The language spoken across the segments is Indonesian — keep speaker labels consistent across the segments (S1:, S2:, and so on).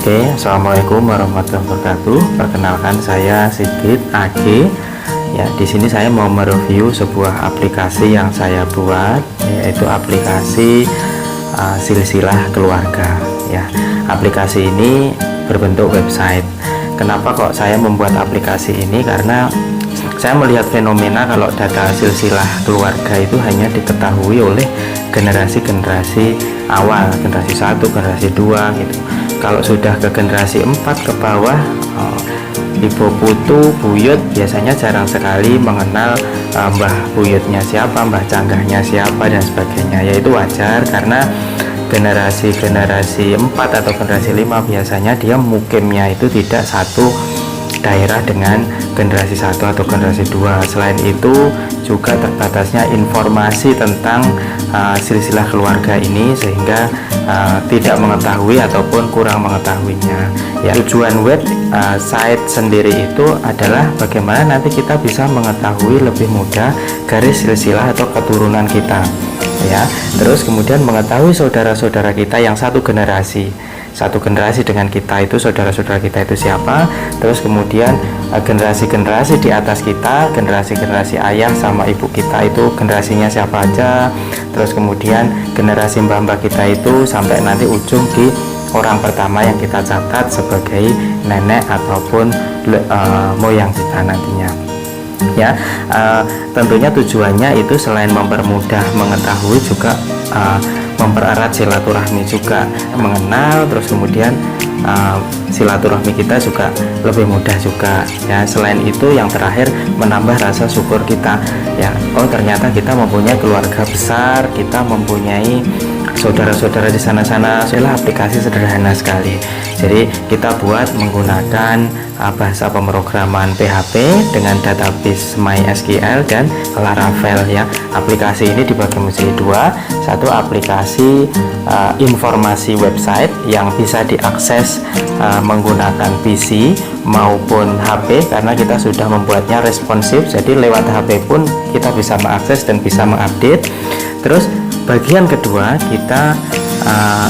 S1: Oke, assalamualaikum warahmatullahi wabarakatuh. Perkenalkan, saya Sigit AG. Ya, di sini saya mau mereview sebuah aplikasi yang saya buat, yaitu aplikasi silsilah keluarga. Ya, aplikasi ini berbentuk website. Kenapa kok saya membuat aplikasi ini? Karena saya melihat fenomena kalau data silsilah keluarga itu hanya diketahui oleh generasi-generasi awal, generasi 1, generasi 2 gitu. Kalau sudah ke generasi 4 ke bawah, ibu putu, buyut biasanya jarang sekali mengenal mbah buyutnya siapa, mbah canggahnya siapa dan sebagainya. Yaitu wajar karena generasi 4 atau generasi 5 biasanya dia mukimnya itu tidak satu daerah dengan generasi 1 atau generasi 2. Selain itu juga terbatasnya informasi tentang silsilah keluarga ini, sehingga tidak mengetahui ataupun kurang mengetahuinya. Ya, tujuan site sendiri itu adalah bagaimana nanti kita bisa mengetahui lebih mudah garis silsilah atau keturunan kita, ya. Terus kemudian mengetahui saudara-saudara kita yang satu generasi dengan kita itu, saudara-saudara kita itu siapa. Terus kemudian generasi-generasi di atas kita, generasi ayah sama ibu kita itu generasinya siapa aja. Terus kemudian generasi mbah-mbah kita itu sampai nanti ujung di orang pertama yang kita catat sebagai nenek ataupun moyang kita nantinya. Ya, tentunya tujuannya itu selain mempermudah mengetahui juga mempererat silaturahmi juga, mengenal. Terus kemudian silaturahmi kita juga lebih mudah juga, ya. Selain itu yang terakhir menambah rasa syukur kita, ya. Oh, ternyata kita mempunyai keluarga besar, kita mempunyai saudara-saudara di sana-sana. Adalah aplikasi sederhana sekali. Jadi kita buat menggunakan bahasa pemrograman PHP dengan database MySQL dan Laravel, ya. Aplikasi ini dibagi menjadi dua. Satu aplikasi informasi website yang bisa diakses menggunakan PC maupun HP, karena kita sudah membuatnya responsif, jadi lewat HP pun kita bisa mengakses dan bisa mengupdate. Terus bagian kedua kita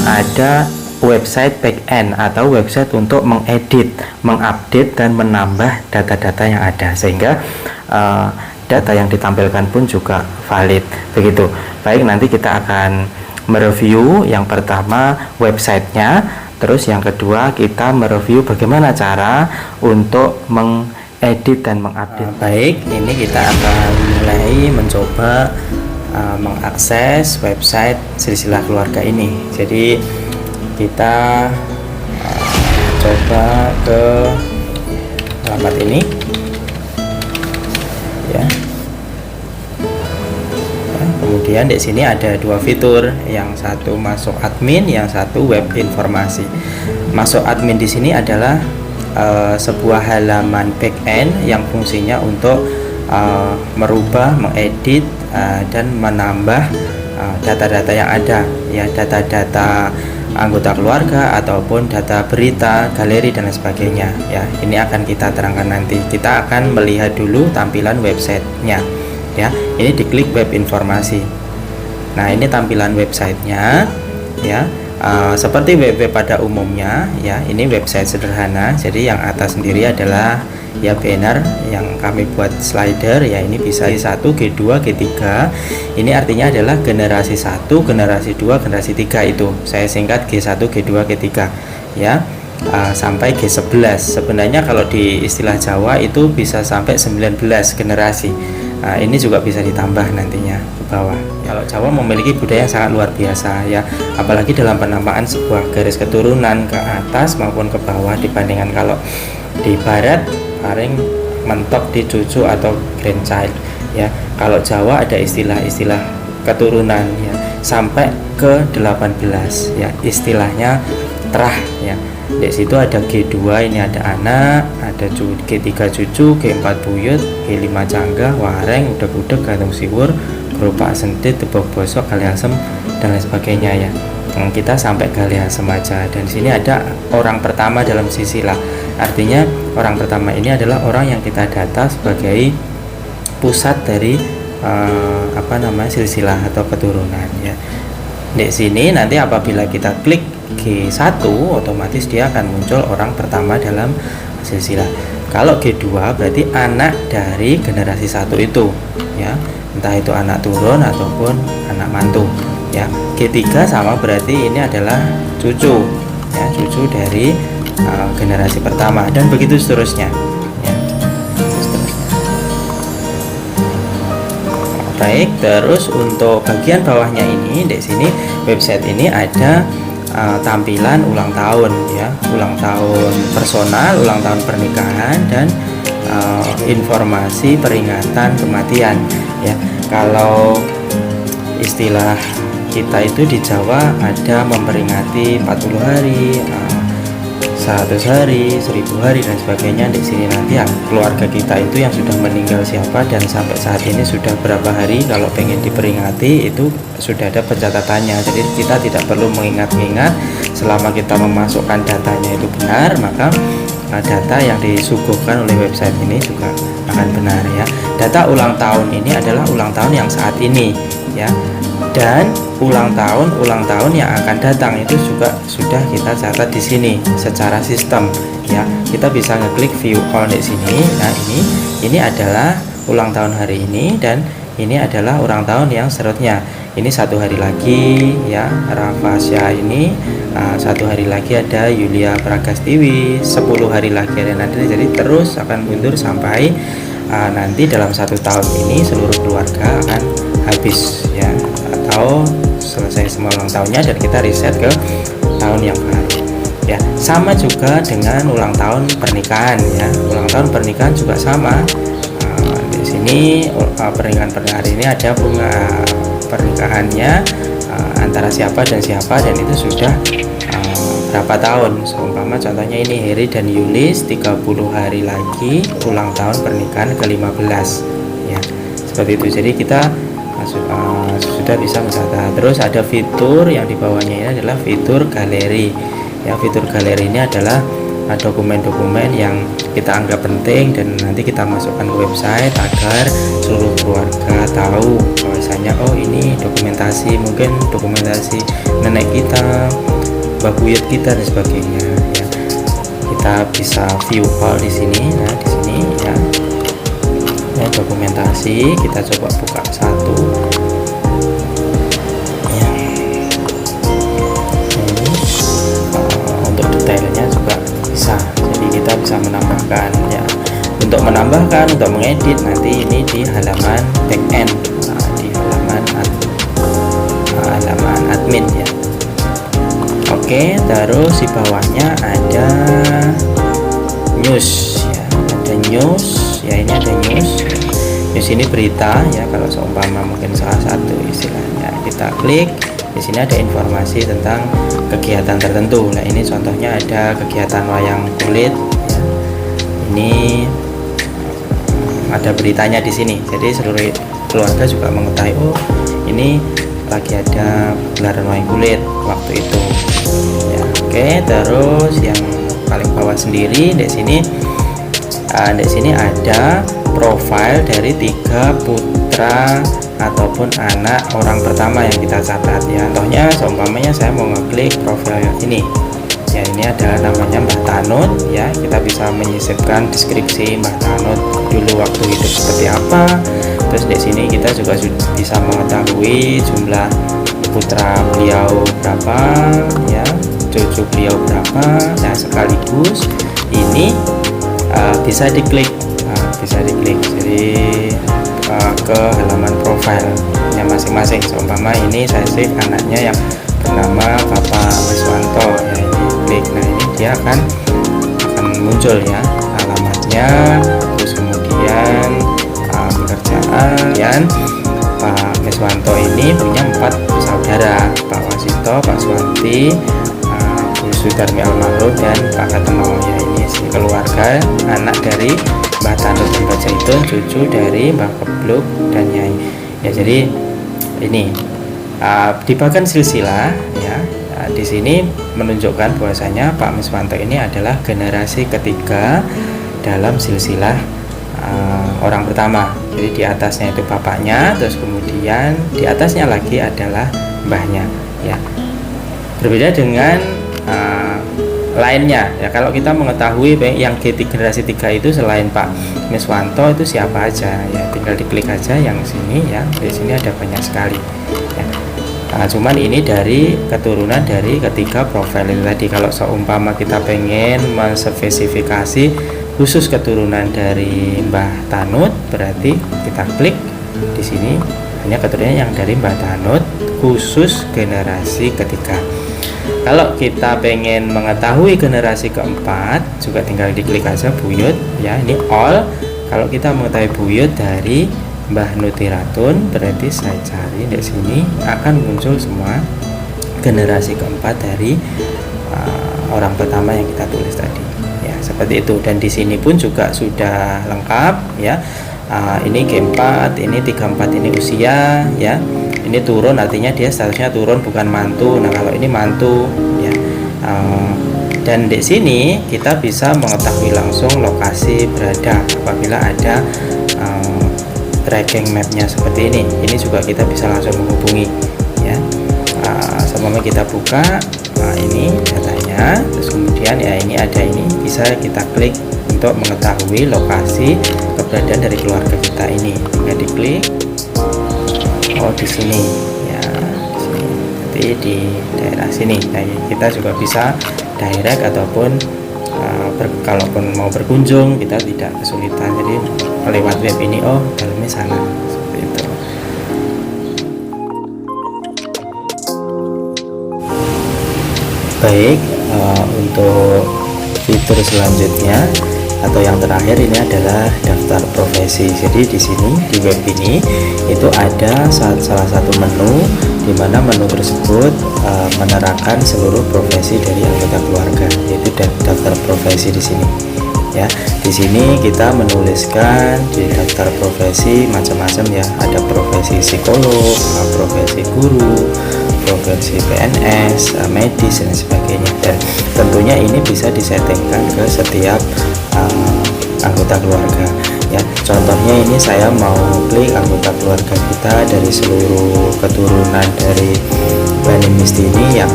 S1: ada website backend atau website untuk mengedit, mengupdate dan menambah data-data yang ada, sehingga data yang ditampilkan pun juga valid. Begitu. Baik, nanti kita akan mereview yang pertama websitenya, terus yang kedua kita mereview bagaimana cara untuk mengedit dan mengupdate. Baik, ini kita akan mulai mencoba mengakses website silsilah keluarga ini. Jadi kita coba ke alamat ini, ya. Kemudian di sini ada dua fitur, yang satu masuk admin, yang satu web informasi. Masuk admin di sini adalah sebuah halaman backend yang fungsinya untuk merubah, mengedit dan menambah data-data yang ada, ya, data-data anggota keluarga ataupun data berita, galeri dan sebagainya, ya. Ini akan kita terangkan nanti. Kita akan melihat dulu tampilan websitenya, ya. Ini diklik web informasi. Nah, ini tampilan websitenya, ya. Seperti web pada umumnya, ya. Ini website sederhana. Jadi yang atas sendiri adalah, ya, banner yang kami buat slider, ya. Ini bisa G1, G2, G3. Ini artinya adalah generasi 1, generasi 2, generasi 3 itu. Saya singkat G1, G2, G3, ya. Sampai G11. Sebenarnya kalau di istilah Jawa itu bisa sampai 19 generasi. Ini juga bisa ditambah nantinya ke bawah. Kalau Jawa memiliki budaya yang sangat luar biasa, ya, apalagi dalam penamaan sebuah garis keturunan ke atas maupun ke bawah, dibandingkan kalau di barat paling mentok di cucu atau grandchild, ya. Kalau Jawa ada istilah-istilah keturunan, ya, sampai ke 18, ya, istilahnya terah, ya. Di situ ada G2, ini ada anak, ada G3 cucu, G4 buyut, G5 canggah, wareng, udeg-udeg, gantung siwur, kerupak sentit, tebok bosok, gali asem dan lain sebagainya, ya. Kita sampai gali asem aja. Dan di sini ada orang pertama dalam silsilah. Artinya orang pertama ini adalah orang yang kita data sebagai pusat dari silsilah atau keturunan, ya. Di sini nanti apabila kita klik G1 otomatis dia akan muncul orang pertama dalam silsilah. Kalau G2 berarti anak dari generasi 1 itu ya, entah itu anak turun ataupun anak mantu ya. G3 sama berarti ini adalah cucu ya, cucu dari generasi pertama, dan begitu seterusnya ya. Baik, terus untuk bagian bawahnya ini di sini website ini ada tampilan ulang tahun ya, ulang tahun personal, ulang tahun pernikahan, dan informasi peringatan kematian ya. Kalau istilah kita itu di Jawa ada memperingati 40 hari, 100 hari, 1000 hari dan sebagainya. Di sini nanti yang keluarga kita itu yang sudah meninggal siapa dan sampai saat ini sudah berapa hari, kalau pengen diperingati itu sudah ada pencatatannya. Jadi kita tidak perlu mengingat-ingat, selama kita memasukkan datanya itu benar, maka data yang disuguhkan oleh website ini juga akan benar ya. Data ulang tahun ini adalah ulang tahun yang saat ini ya, dan ulang tahun yang akan datang itu juga sudah kita catat di sini secara sistem ya. Kita bisa ngeklik view all di sini. Nah, ini adalah ulang tahun hari ini, dan ini adalah ulang tahun yang seterusnya. Ini 1 hari lagi ya, Rafasya ini 1 hari lagi ada Yulia Pragastiwi, 10 hari lagi ada Nadine. Jadi terus akan mundur sampai nanti dalam 1 tahun ini seluruh keluarga akan habis ya, atau selesai semua ulang tahunnya dan kita reset ke tahun yang baru ya. Sama juga dengan ulang tahun pernikahan ya, ulang tahun pernikahan juga sama. Di sini pernikahan ini ada bunga pernikahannya antara siapa dan siapa, dan itu sudah berapa tahun. Seumpama contohnya ini Heri dan Yulis 30 hari lagi ulang tahun pernikahan ke-15 ya, seperti itu. Jadi kita sudah bisa mencatat. Terus ada fitur yang di bawahnya ini adalah fitur galeri ya. Fitur galeri ini adalah dokumen-dokumen yang kita anggap penting dan nanti kita masukkan ke website agar seluruh keluarga tahu bahwasanya oh ini dokumentasi, mungkin dokumentasi nenek kita, mbah buyut kita dan sebagainya ya. Kita bisa view all di sini. Nah, di sini ya, dokumentasi kita coba buka satu ya. Untuk detailnya juga bisa, jadi kita bisa menambahkan ya. Untuk menambahkan, untuk mengedit nanti ini di halaman backend, di halaman admin ya. Oke, terus di bawahnya ada news ya, ada news ya. Ini ada news. News ini berita ya, kalau seumpama mungkin salah satu istilahnya kita klik di sini ada informasi tentang kegiatan tertentu. Nah, ini contohnya ada kegiatan wayang kulit ya. Ini ada beritanya di sini. Jadi seluruh keluarga juga mengetahui oh ini lagi ada gelaran wayang kulit waktu itu ya. Oke, terus yang paling bawah sendiri di sini ada profil dari 3 putra ataupun anak orang pertama yang kita catat ya. Contohnya seumpamanya saya mau ngeklik profil ini ya, ini adalah namanya Mbah Tanut ya. Kita bisa menyisipkan deskripsi Mbah Tanut dulu waktu hidup seperti apa. Terus di sini kita juga bisa mengetahui jumlah putra beliau berapa ya, cucu beliau berapa. Nah, sekaligus ini bisa diklik jadi ke halaman profilnya masing-masing. Seumpama ini saya save anaknya yang bernama Bapak Miswanto ya, ini klik. Nah, ini dia akan muncul ya alamatnya, terus kemudian pekerjaan. Dan Pak Miswanto ini punya 4 saudara, Pak Wasito, Pak Suwanti, Bu Sudarmi almarhum, dan Pak Kateno ya. Ini keluarga anak dari Mbah Tanut dan Mbah Zaitun, cucu dari Mbah Kebluk dan Nyai ya. Jadi ini di bagian silsilah ya, di sini menunjukkan bahwasanya Pak Miswanto ini adalah generasi ketiga dalam silsilah orang pertama. Jadi di atasnya itu bapaknya, terus kemudian di atasnya lagi adalah mbahnya ya. Berbeda dengan lainnya ya. Kalau kita mengetahui yang generasi 3 itu selain Pak Miswanto itu siapa aja ya, tinggal diklik aja yang sini ya. Di sini ada banyak sekali ya. Cuman ini dari keturunan dari ketiga profil itu tadi. Kalau seumpama kita pengen menspesifikasi khusus keturunan dari Mbah Tanut, berarti kita klik di sini hanya keturunan yang dari Mbah Tanut khusus generasi ketiga. Kalau kita pengen mengetahui generasi keempat juga tinggal diklik aja buyut ya, ini all. Kalau kita mengetahui buyut dari Mbah Nutiratun, berarti saya cari di sini akan muncul semua generasi keempat dari orang pertama yang kita tulis tadi ya, seperti itu. Dan di sini pun juga sudah lengkap ya. Ini G4, ini 34, ini usia ya. Ini turun, artinya dia statusnya turun, bukan mantu. Nah, kalau ini mantu ya. Dan di sini kita bisa mengetahui langsung lokasi berada apabila ada tracking mapnya seperti ini. Ini juga kita bisa langsung menghubungi ya. Sebelumnya kita buka ini datanya, terus kemudian ya ini ada, ini bisa kita klik untuk mengetahui lokasi keberadaan dari keluarga kita ini. Tinggal diklik, oh di sini ya, di sini. Nanti di daerah sini. Nah, kita juga bisa direct ataupun kalaupun mau berkunjung kita tidak kesulitan, jadi lewat web ini, oh dalamnya sana, seperti itu. Baik, untuk fitur selanjutnya atau yang terakhir ini adalah daftar profesi. Jadi di sini di web ini itu ada salah satu menu, di mana menu tersebut menerangkan seluruh profesi dari anggota keluarga, yaitu daftar profesi di sini ya. Di sini kita menuliskan di daftar profesi macam-macam ya, ada profesi psikolog, profesi guru, profesi PNS, medis dan sebagainya. Dan tentunya ini bisa disettingkan ke setiap anggota keluarga ya. Contohnya ini saya mau klik anggota keluarga kita dari seluruh keturunan dari Bani Misti ini yang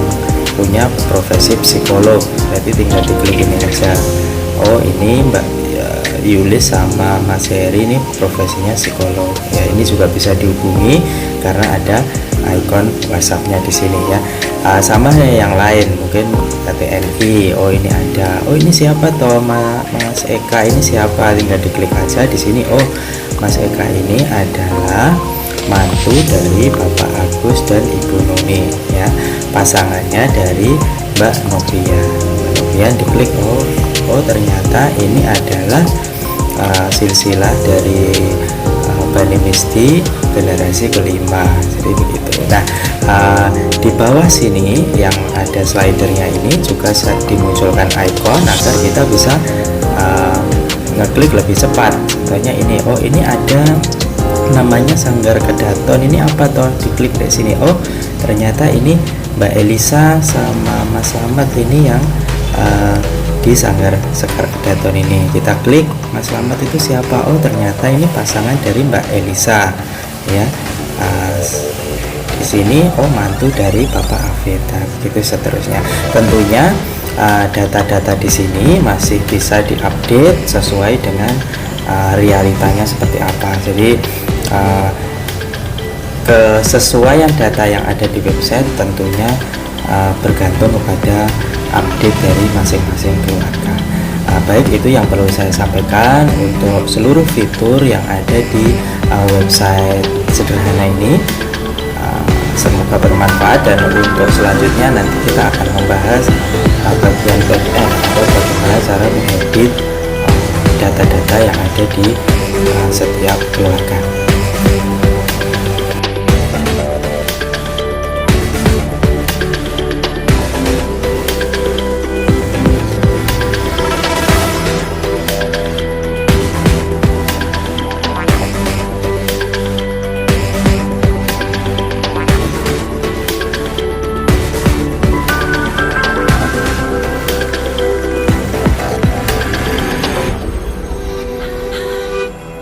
S1: punya profesi psikolog, berarti tinggal diklik ini aja. Oh ini Mbak Yulis sama Mas Heri ini profesinya psikolog ya. Ini juga bisa dihubungi karena ada icon WhatsAppnya di sini ya. Sama yang lain mungkin KTNI, oh ini ada, oh ini siapa toh Mas Eka ini siapa, tinggal diklik aja di sini. Oh Mas Eka ini adalah mantu dari Bapak Agus dan Ibu Nuni ya, pasangannya dari Mbak Novia. Kemudian diklik, oh ternyata ini adalah silsilah dari Bani Misti generasi kelima, jadi begitu. Nah, di bawah sini yang ada slidernya ini juga dimunculkan icon agar kita bisa ngeklik lebih cepat. Contohnya ini, oh ini ada namanya Sanggar Kedaton, ini apa toh, diklik dari sini. Oh ternyata ini Mbak Elisa sama Mas Slamet ini yang di Sanggar Sekar Kedaton ini. Kita klik, Mas Slamet itu siapa, oh ternyata ini pasangan dari Mbak Elisa ya. Di sini oh mantu dari Bapak Afid, begitu seterusnya. Tentunya data-data di sini masih bisa diupdate sesuai dengan realitanya seperti apa. Jadi kesesuaian data yang ada di website tentunya bergantung kepada update dari masing-masing keluarga. Baik, itu yang perlu saya sampaikan untuk seluruh fitur yang ada di website sederhana ini. Semoga bermanfaat, dan untuk selanjutnya nanti kita akan membahas bagian back-end atau bagaimana cara mengedit data-data yang ada di setiap keluarga.